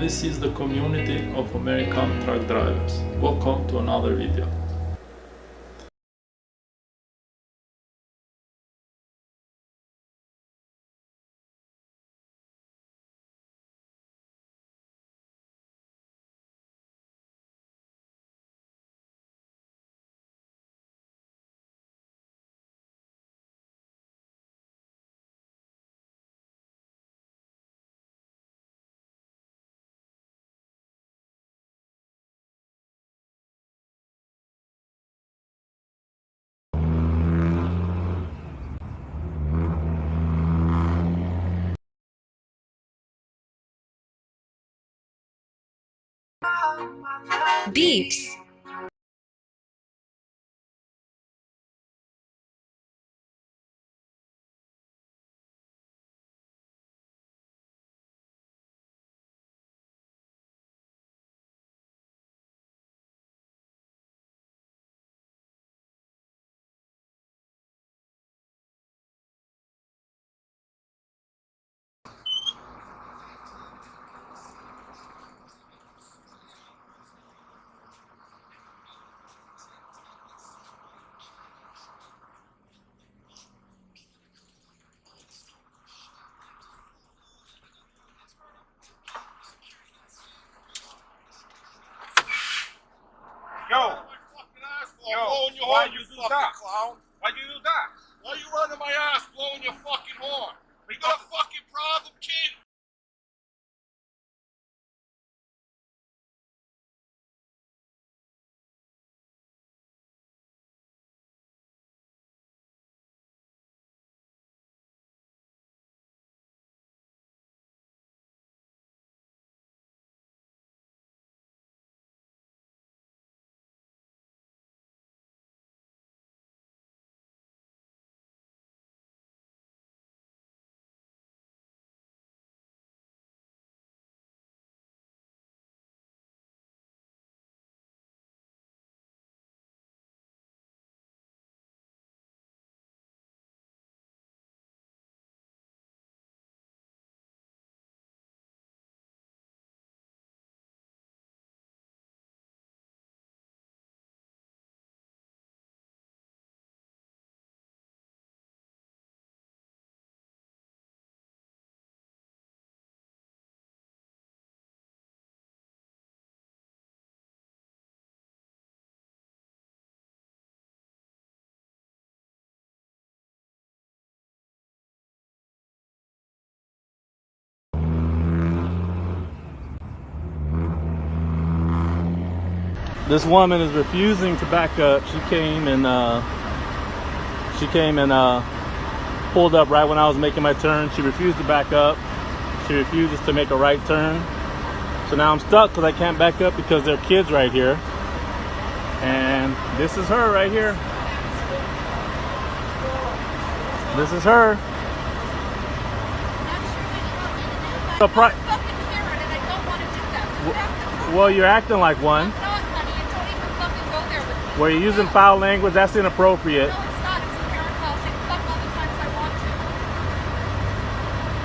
this is the community of American truck drivers. Welcome to another video. Beeps. Why'd you do that? Why'd you do that? Why you running my ass blowing your fucking horn? You got a fucking problem, kid? This woman is refusing to back up. She came and pulled up right when I was making my turn. She refused to back up. She refuses to make a right turn. So now I'm stuck because I can't back up because there are kids right here. And this is her right here. This is her. Well, you're acting like one. Where you're using foul language, that's inappropriate. No, it's not. It's a parent policy. Fuck all the times I want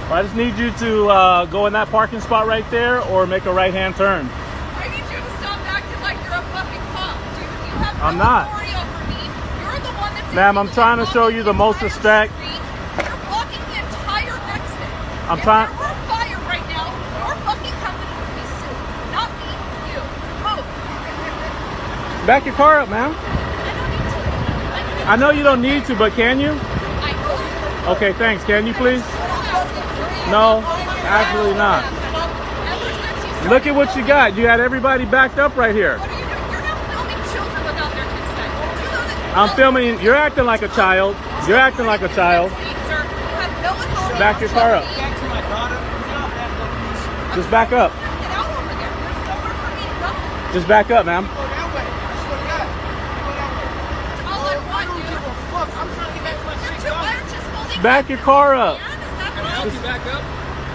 to. I just need you to go in that parking spot right there or make a right-hand turn. I need you to stop acting like you're a fucking cop, dude. You have no I'm not. authority over me. You're the one that's... Ma'am, I'm trying to show you the most respect. You're blocking the entire exit. I'm trying... If there were fire right now, your fucking company would be sued. Not me, you. Move. Back your car up, ma'am. I know you don't need to, but can you? I know. Okay, thanks. Can you please? No, absolutely not. Look at what you got. You had everybody backed up right here. What are you doing? You're not filming children without their consent. You know that- I'm filming. You're acting like a child. You're acting like a child. Sir, you have no authority. Back your car up. Just back up. Get out over there. There's nowhere for me to go. Just back up, ma'am. All I want, dude. You're two inches holding Back your car up. man. Is that Can I wrong? help you back up?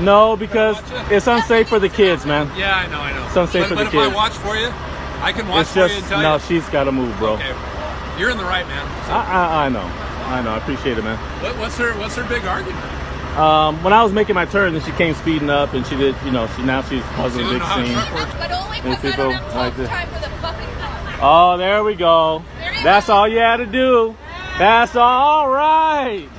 No, because it's unsafe for the kids, man. Yeah, I know. It's unsafe for the But if kids. I watch for you, I can watch It's for you just and tell no. you. She's got to move, bro. Okay. You're in the right, man. So I know. I appreciate it, man. what's her big argument? When I was making my turn, then she came speeding up, and she did, you know, she's causing a big scene. But only And because I people don't have like this. time for the fucking car. Oh, there we go. There you That's go. all you had to do. That's all right.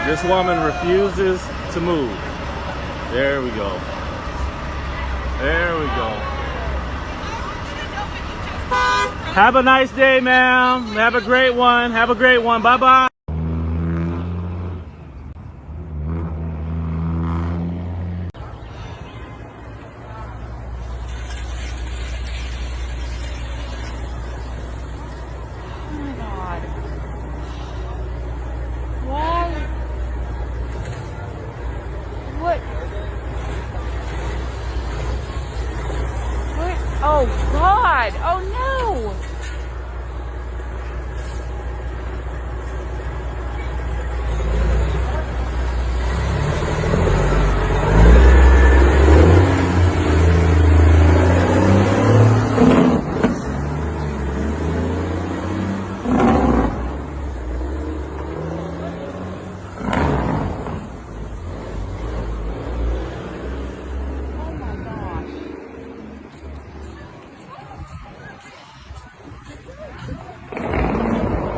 This woman refuses to move. There we go. There we go. Have a nice day, ma'am. Have a great one. Have a great one. Bye-bye. Oh God! Oh no!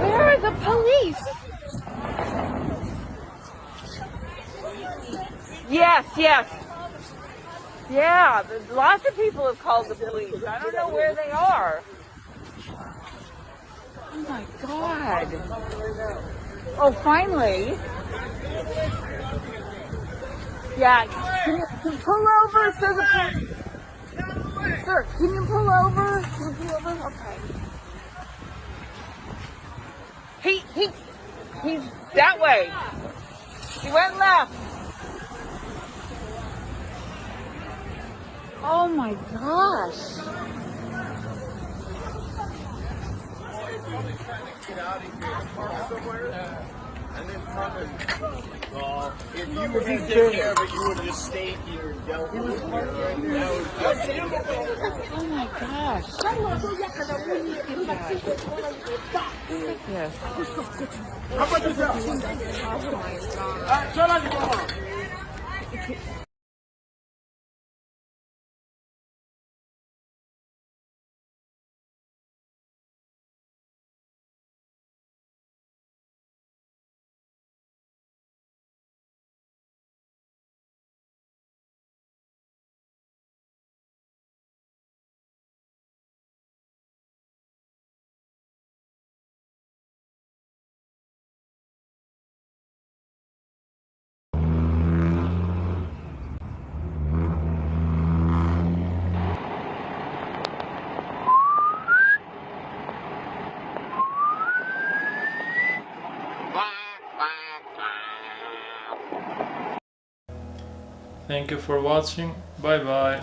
Where are the police? Yes, yes. Yeah, lots of people have called the police. I don't know where they are. Oh my God. Oh, finally. Yeah, can you pull over so the police... Sir, can you pull over? Can you pull over? Okay. He's that way. He went left. Oh my gosh. If you were to take care of it, you would have just stayed here and dealt with it. Oh my gosh. Yes. Thank you for watching. Bye bye.